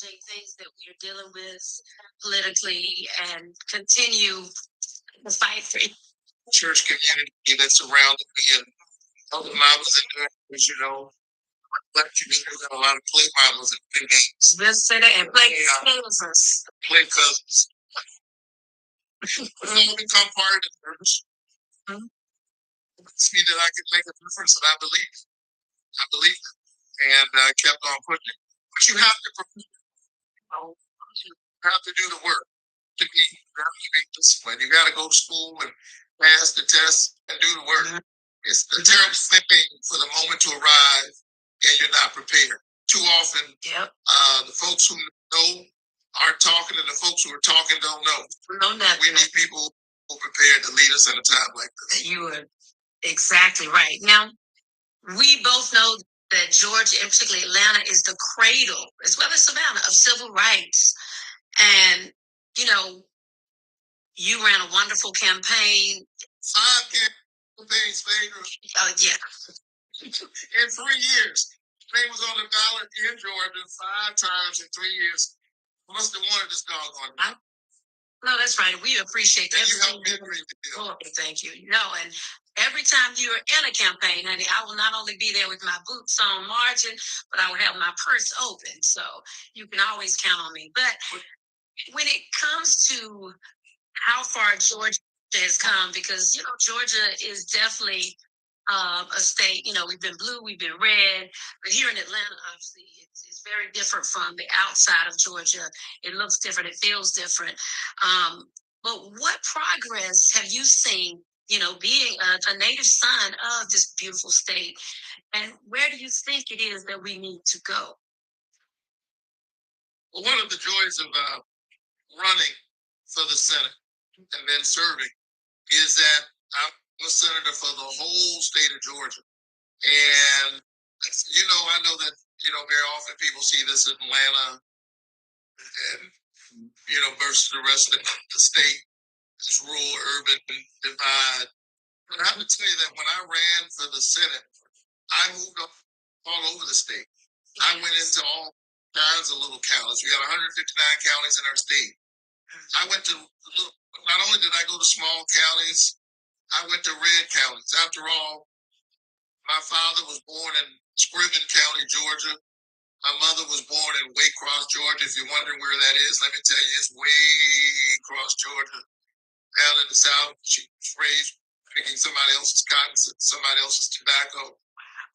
things that we are dealing with politically and continue the fight for church community that's surrounded me and other mamas and directors, black community got a lot of play mamas and play games. Let's say that and play cousins. Play cousins. But I become part of the church. It's me that I can make a difference, and I believe. I believe it. And I kept on pushing. But you have to you have to do the work to be disciplined. You got to go to school and pass the test and do the work. It's a terrible thing for the moment to arrive and you're not prepared. Too often, the folks who know aren't talking, and the folks who are talking don't know. We need people who are prepared to lead us at a time like this. You are exactly right. Now, we both know that Georgia, and particularly Atlanta, is the cradle, as well as Savannah, of civil rights. And, you ran a wonderful campaign. 5 campaigns, Phaedra. Oh, yeah. In 3 years. Name was on the ballot in Georgia 5 times in 3 years. Must have wanted this doggone. No, that's right. We appreciate that. You helped me agree with you. Oh, thank you. And every time you're in a campaign, honey, I will not only be there with my boots on marching, but I will have my purse open. So you can always count on me. But when it comes to how far Georgia has come, because, Georgia is definitely a state, we've been blue, we've been red, but here in Atlanta, obviously, it's very different from the outside of Georgia. It looks different, it feels different. But what progress have you seen, being a native son of this beautiful state? And where do you think it is that we need to go? Well, one of the joys of running for the Senate and then serving is that I'm a senator for the whole state of Georgia. And, I know that, very often people see this in Atlanta and, versus the rest of the state, this rural urban divide. But I would tell you that when I ran for the Senate, I moved up all over the state. I went into all kinds of little counties. We got 159 counties in our state. I went to, not only did I go to small counties, I went to red counties. After all, my father was born in Scriven County, Georgia. My mother was born in Waycross, Georgia. If you're wondering where that is, let me tell you, it's way across Georgia. Down in the South, she was raised picking somebody else's cotton, somebody else's tobacco.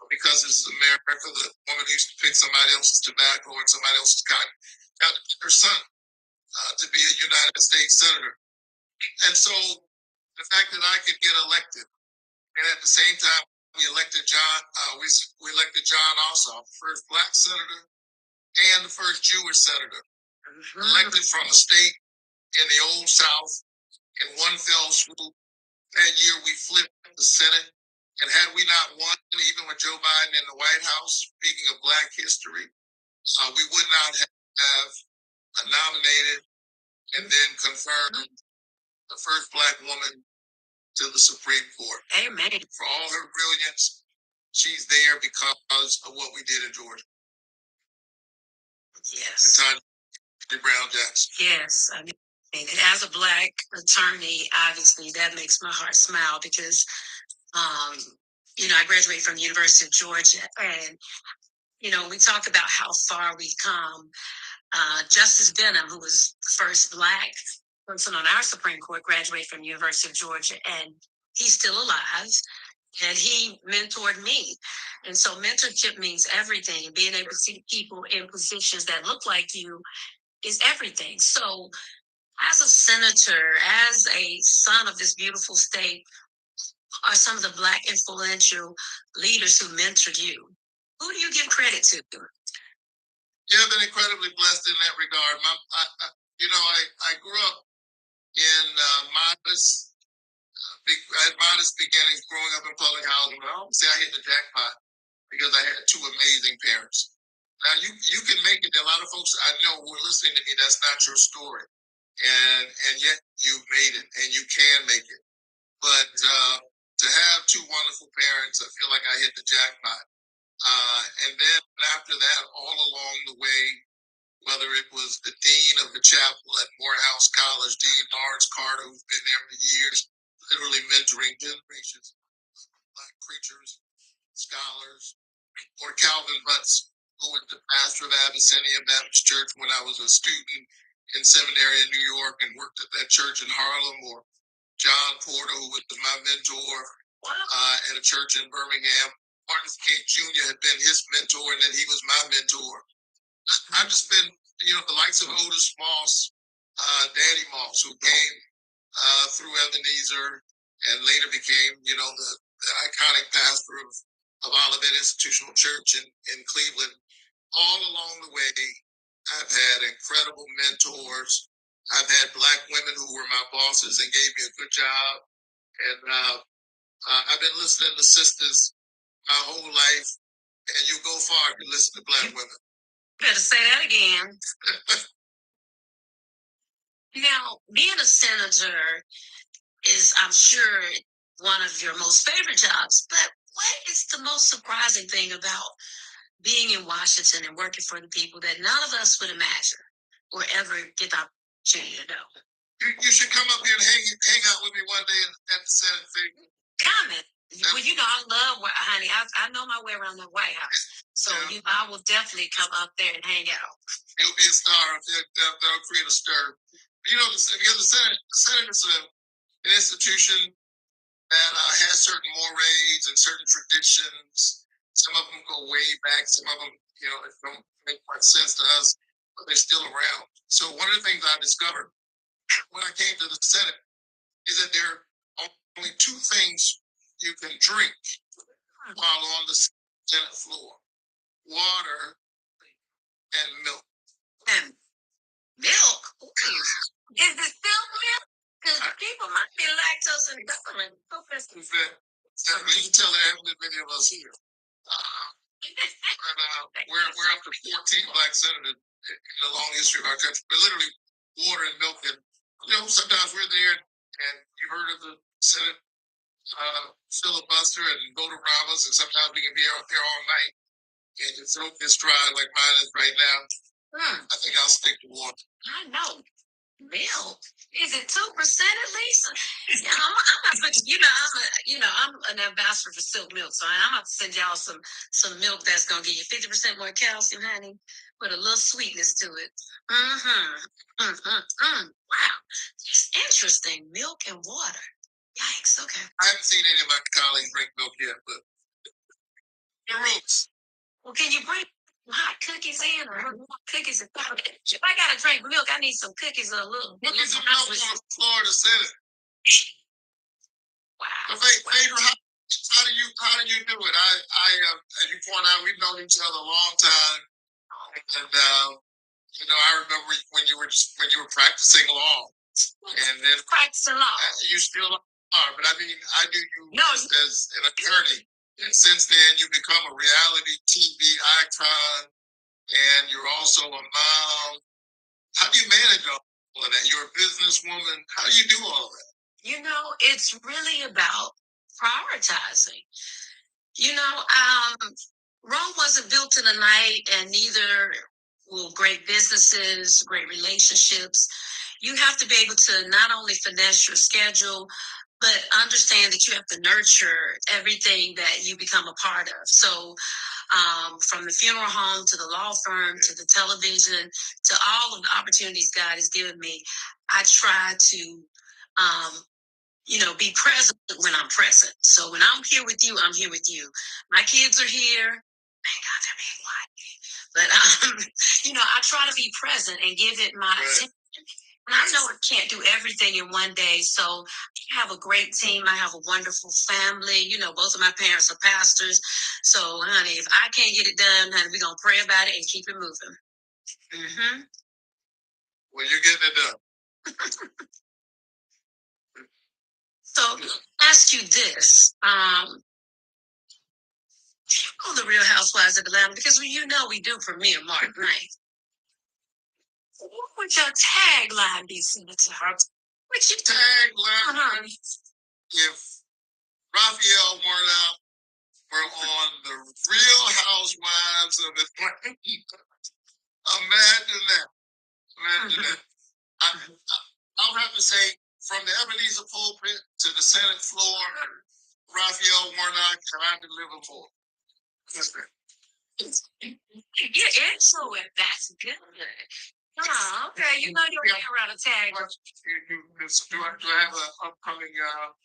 Because this is America, the woman used to pick somebody else's tobacco and somebody else's cotton. Got to pick her son to be a United States Senator. And so the fact that I could get elected, and at the same time, we elected John. We elected John Ossoff, first Black senator and the first Jewish senator, elected from a state in the Old South in one fell swoop. That year, we flipped the Senate, and had we not won, even with Joe Biden in the White House, speaking of Black history, we would not have nominated and then confirmed the first Black woman to the Supreme Court. Amen. For all her brilliance, she's there because of what we did in Georgia. Yes. Brown Jackson. Yes. I mean, as a Black attorney, obviously that makes my heart smile because, I graduated from the University of Georgia, and, we talk about how far we've come. Justice Benham, who was the first Black person on our Supreme Court, graduated from the University of Georgia, and he's still alive, and he mentored me. And so mentorship means everything. Being able to see people in positions that look like you is everything. So as a senator, as a son of this beautiful state, are some of the Black influential leaders who mentored you. Who do you give credit to? Yeah, I've been incredibly blessed in that regard. I grew up in modest beginnings, growing up in public housing. But I always say I hit the jackpot because I had 2 amazing parents. Now, you can make it. A lot of folks I know who are listening to me, that's not your story. And yet you've made it, and you can make it. But to have 2 wonderful parents, I feel like I hit the jackpot. And then after that, all along the way, whether it was the dean of the chapel at Morehouse College, Dean Lawrence Carter, who's been there for years, literally mentoring generations of Black preachers, scholars, or Calvin Butts, who was the pastor of Abyssinia Baptist Church when I was a student in seminary in New York and worked at that church in Harlem, or John Porter, who was my mentor at a church in Birmingham. Martin King Jr. had been his mentor, and then he was my mentor. I've just been, the likes of Otis Moss, Danny Moss, who came through Ebenezer and later became, the iconic pastor of Olivet Institutional Church in Cleveland. All along the way, I've had incredible mentors. I've had Black women who were my bosses and gave me a good job. And I've been listening to sisters my whole life, and you go far if you listen to Black women. Better say that again. Now, being a senator is, I'm sure, one of your most favorite jobs, but what is the most surprising thing about being in Washington and working for the people that none of us would imagine or ever get the opportunity to know? You should come up here and hang out with me one day at the Senate thing. Comment. Well, I love, honey, I know my way around the White House. So I will definitely come up there and hang out. You'll be a star. They'll create a stir. The Senate is an institution that has certain mores and certain traditions. Some of them go way back. Some of them, it don't make much sense to us, but they're still around. So one of the things I discovered when I came to the Senate is that there are only two things you can drink while on the Senate floor: water and milk. And milk? Is it still milk? Because people might be lactose intolerant. You can tell there haven't been many of us here. We're up to 14 Black senators in the long history of our country, but literally water and milk. And sometimes we're there, and you heard of the Senate filibuster and go to Ramos, and sometimes we can be out there all night. And your throat gets dry like mine is right now. I think I'll stick to water. I know. Milk. Is it 2% at least? Yeah, I'm an ambassador for Silk Milk, so I'm about to send y'all some milk that's gonna give you 50% more calcium, honey, with a little sweetness to it. Wow, it's interesting. Milk and water. Yikes. Okay. I haven't seen any of my colleagues drink milk yet, but the roots. Well, can you bring hot cookies in or cookies and powder? If I gotta drink milk, I need some cookies or a little. Cookies and milk on the floor of the Senate. Wow. Phaedra, how do you do it? I as you point out, we've known each other a long time, and I remember when you were practicing law, and then practicing law. You still are, but I mean, I knew you as an attorney. And since then, you become a reality TV icon, and you're also a mom. How do you manage all of that? You're a businesswoman. How do you do all of that? It's really about prioritizing. Rome wasn't built in a night, and neither will great businesses, great relationships. You have to be able to not only finesse your schedule, but understand that you have to nurture everything that you become a part of. So from the funeral home to the law firm to the television to all of the opportunities God has given me, I try to, be present when I'm present. So when I'm here with you, I'm here with you. My kids are here. Thank God they're being quiet. But, I try to be present and give it my attention. And I know I can't do everything in one day. So I have a great team. I have a wonderful family. Both of my parents are pastors. So, honey, if I can't get it done, honey, we're going to pray about it and keep it moving. Well, you're getting it done. So, ask you this. The Real Housewives of Atlanta, because we do premiere March 9th. What would your tagline be, Senator? What's your tagline? If Raphael Warnock were on the Real Housewives of Atlanta, Imagine that. Imagine that. I'll have to say, from the Ebenezer pulpit to the Senate floor, Raphael Warnock, and I deliver more. You're influent. That's good. Oh, okay. You know you're around a tag. Do I have an upcoming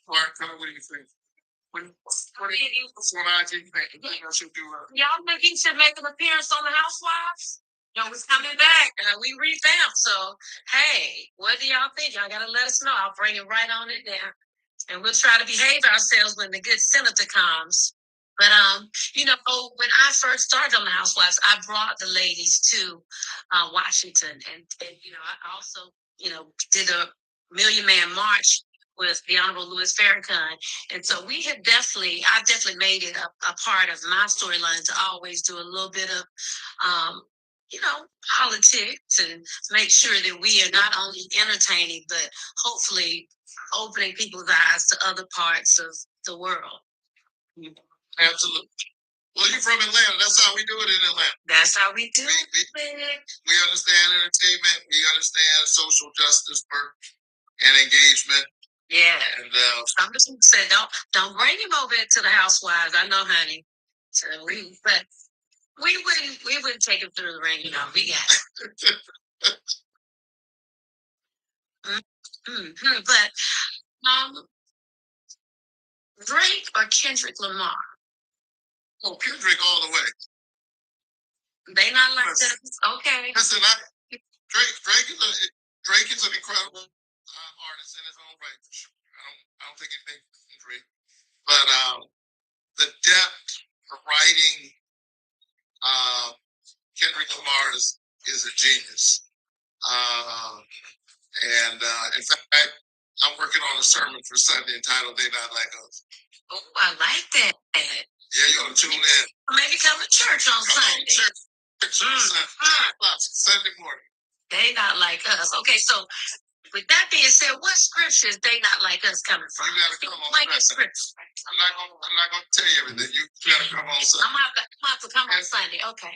part coming? What do you think? What do you think? You think I should do? Y'all think he should make an appearance on the Housewives? No, he's coming back. We revamped. So, hey, what do y'all think? Y'all got to let us know. I'll bring it right on it down. And we'll try to behave ourselves when the good senator comes. But you know, when I first started on the Housewives, I brought the ladies to Washington, and you know, I also did a Million Man March with the Honorable Louis Farrakhan, and so I've definitely made it a part of my storyline to always do a little bit of politics and make sure that we are not only entertaining but hopefully opening people's eyes to other parts of the world. Absolutely. Well, you're from Atlanta. That's how we do it in Atlanta. That's how we do it. We understand entertainment. We understand social justice work and engagement. Yeah. And some people said, don't bring him over to the Housewives. I know, honey. So we wouldn't take him through the ring. You know, we got it. But Drake or Kendrick Lamar? Oh, Kendrick all the way. They not like that. Okay. Listen, Drake is an incredible artist in his own right. I don't think anything from Drake, but the depth of writing Kendrick Lamar is a genius. And in fact, I'm working on a sermon for Sunday entitled "They Not Like Us." Oh, I like that. Yeah, you ought to tune in. Maybe come to church on Sunday. Sunday morning. They not like us. Okay, so with that being said, what scriptures they not like us coming from? You gotta come on. Like scripture. I'm not gonna tell you everything. You gotta come on Sunday. I'm gonna have to come on Sunday. Okay.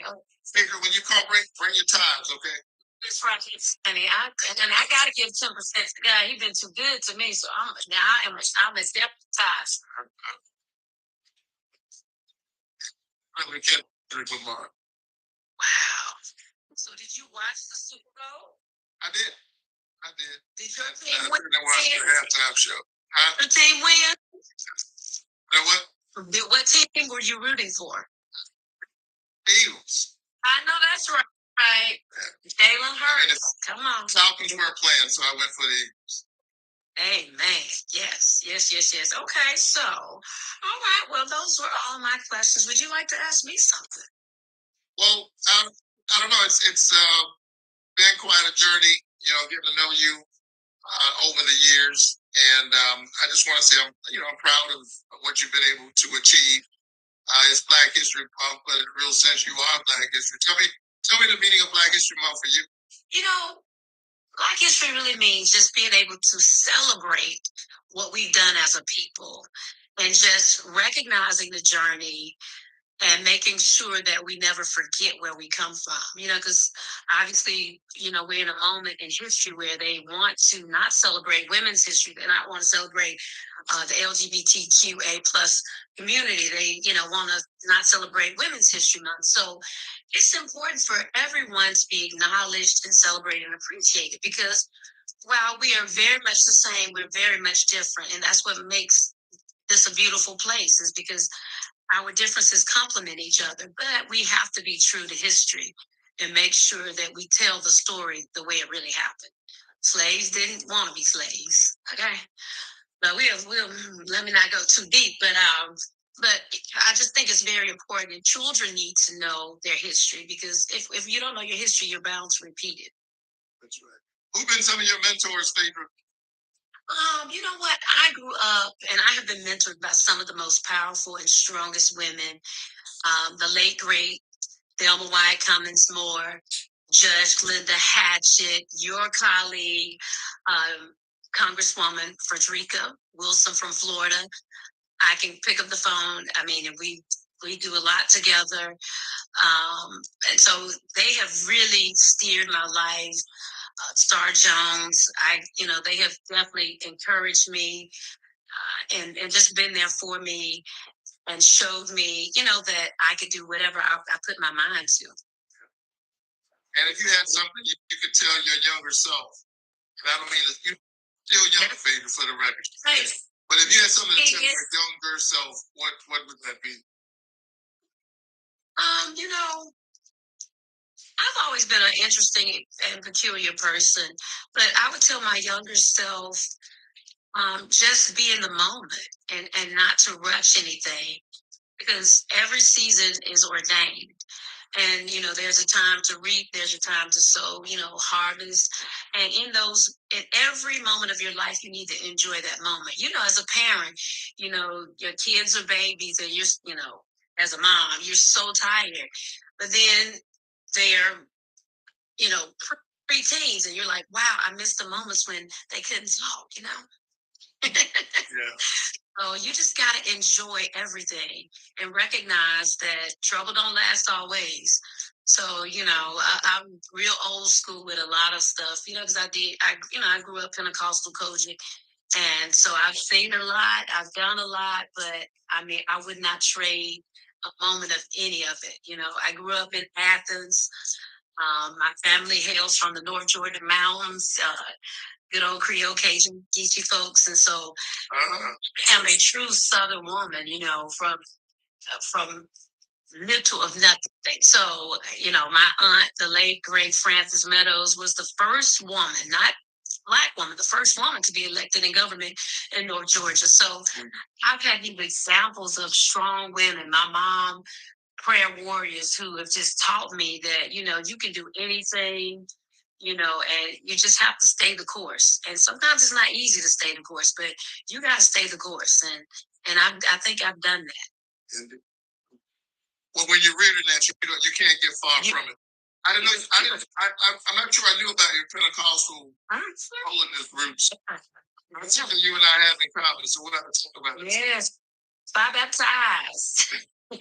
Phaedra, when you come, bring your tithes, okay? That's right, honey. I gotta give 10% to God. He's been too good to me, so I'm accept tithes. We can't drink with Mark. Wow. So did you watch the Super Bowl? I did. Did your team win? I watched the halftime show. The team win? What? What team were you rooting for? Eagles. I know that's right. Right. Jalen Hurts. Come on. Falcons weren't playing, so I went for the Eagles. Amen. Yes. Okay, so, all right. Well, those were all my questions. Would you like to ask me something? Well, I don't know. It's been quite a journey, getting to know you over the years, and I just want to say I'm proud of what you've been able to achieve. It's Black History Month, but in a real sense, you are Black History. Tell me the meaning of Black History Month for you. Black history really means just being able to celebrate what we've done as a people and just recognizing the journey and making sure that we never forget where we come from, because obviously, we're in a moment in history where they want to not celebrate women's history. They not want to celebrate the LGBTQA plus community. They, want to not celebrate Women's History Month. So it's important for everyone to be acknowledged and celebrated and appreciated, because while we are very much the same, we're very much different. And that's what makes this a beautiful place, is because our differences complement each other, but we have to be true to history and make sure that we tell the story the way it really happened. Slaves didn't want to be slaves, okay? But we'll let me not go too deep, but I just think it's very important, and children need to know their history, because if you don't know your history, you're bound to repeat it. That's right. Who've been some of your mentors, Phaedra? You know what? I grew up and I have been mentored by some of the most powerful and strongest women. The late, great Thelma White Cummins Moore, Judge Linda Hatchett, your colleague, Congresswoman Frederica Wilson from Florida. I can pick up the phone. I mean, and we We do a lot together. And so they have really steered my life. Star Jones, they have definitely encouraged me and just been there for me and showed me, that I could do whatever I put my mind to. And if you had something you could tell your younger self, and I don't mean that you're still young, Phaedra, for the record. Right. But if you had something to tell your younger self, what would that be? I've always been an interesting and peculiar person, but I would tell my younger self, just be in the moment and not to rush anything, because every season is ordained. And, there's a time to reap, there's a time to sow, harvest. And in every moment of your life, you need to enjoy that moment. As a parent, your kids are babies and as a mom, you're so tired. But then they're, pre-teens and you're like, wow, I missed the moments when they couldn't talk, Yeah. So you just got to enjoy everything and recognize that trouble don't last always. So, I'm real old school with a lot of stuff, because I grew up Pentecostal Kojic. And so I've seen a lot, I've done a lot, but I would not trade a moment of any of it. I grew up in Athens. My family hails from the North Georgia mountains. Good old Creole Cajun Geechee folks, and so I'm a true Southern woman, from little of nothing. So, my aunt, the late great Frances Meadows, was the first woman, not Black woman, the first woman to be elected in government in North Georgia. So I've had these examples of strong women. My mom, prayer warriors who have just taught me that, you can do anything, and you just have to stay the course. And sometimes it's not easy to stay the course, but you got to stay the course. And I think I've done that. Well, when you're reading that, you can't get far from it. I didn't know. I'm not sure I knew about your Pentecostal holiness roots. That's something you and I have in common, so we'll have to talk about it. Yes, by baptized. I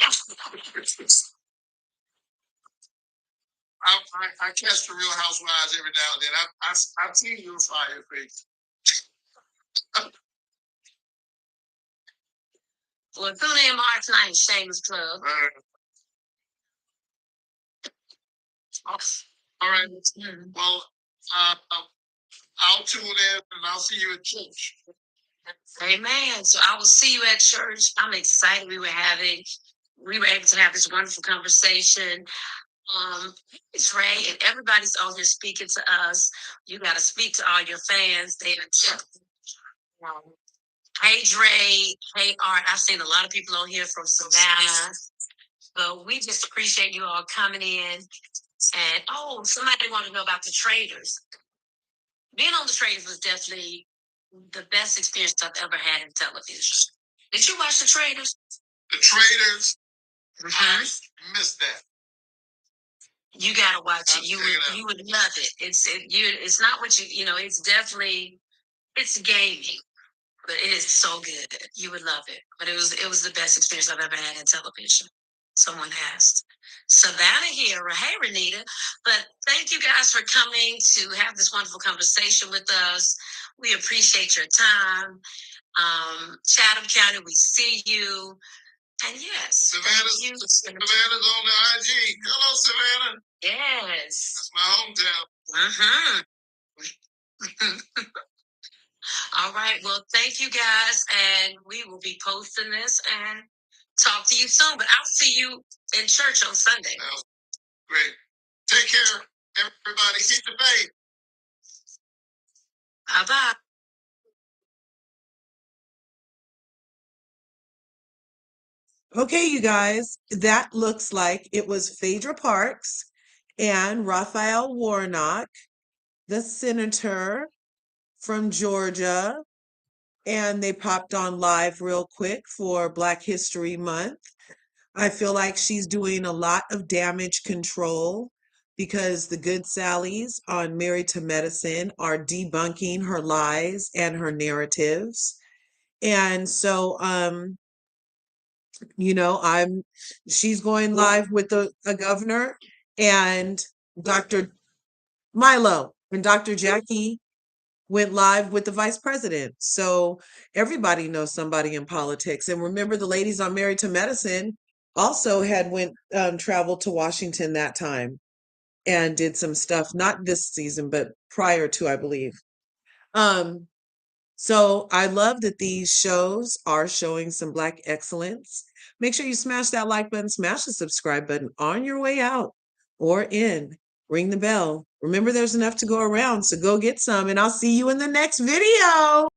catch the Real Housewives every now and then. I've seen your fire face. Well, tune in March 9th, Shameless Club. All right. Well, I'll tune in and I'll see you at church. Amen. So I will see you at church. I'm excited. We were able to have this wonderful conversation. It's Ray, and everybody's on here speaking to us. You got to speak to all your fans. Hey Dre, hey Art. I've seen a lot of people on here from Savannah. So we just appreciate you all coming in. And somebody wanted to know about the Traders. Being on the Traders was definitely the best experience I've ever had in television. Did you watch the Traders? The Traders. I missed that. You gotta watch it. You would love it. It's not what it's definitely gaming, but it is so good. You would love it. But it was the best experience I've ever had in television. Someone asked. Savannah here. Hey, Renita. But thank you guys for coming to have this wonderful conversation with us. We appreciate your time. Chatham County, we see you. And yes, Savannah's on the IG. Hello, Savannah. Yes. That's my hometown. All right. Well, thank you guys. And we will be posting this and talk to you soon. But I'll see you in church on Sunday. Great. Take care, everybody. Keep the faith. Bye-bye. Okay, you guys, that looks like it was Phaedra Parks and Raphael Warnock, the senator from Georgia, and they popped on live real quick for Black History Month. I feel like she's doing a lot of damage control because the good Sallys on Married to Medicine are debunking her lies and her narratives. And so You know, she's going live with a governor and Dr. Milo and Dr. Jackie went live with the vice president. So everybody knows somebody in politics. And remember, the ladies on Married to Medicine also had went traveled to Washington that time and did some stuff, not this season, but prior to, I believe. So I love that these shows are showing some Black excellence. Make sure you smash that like button, smash the subscribe button on your way out or in. Ring the bell. Remember, there's enough to go around, so go get some, and I'll see you in the next video.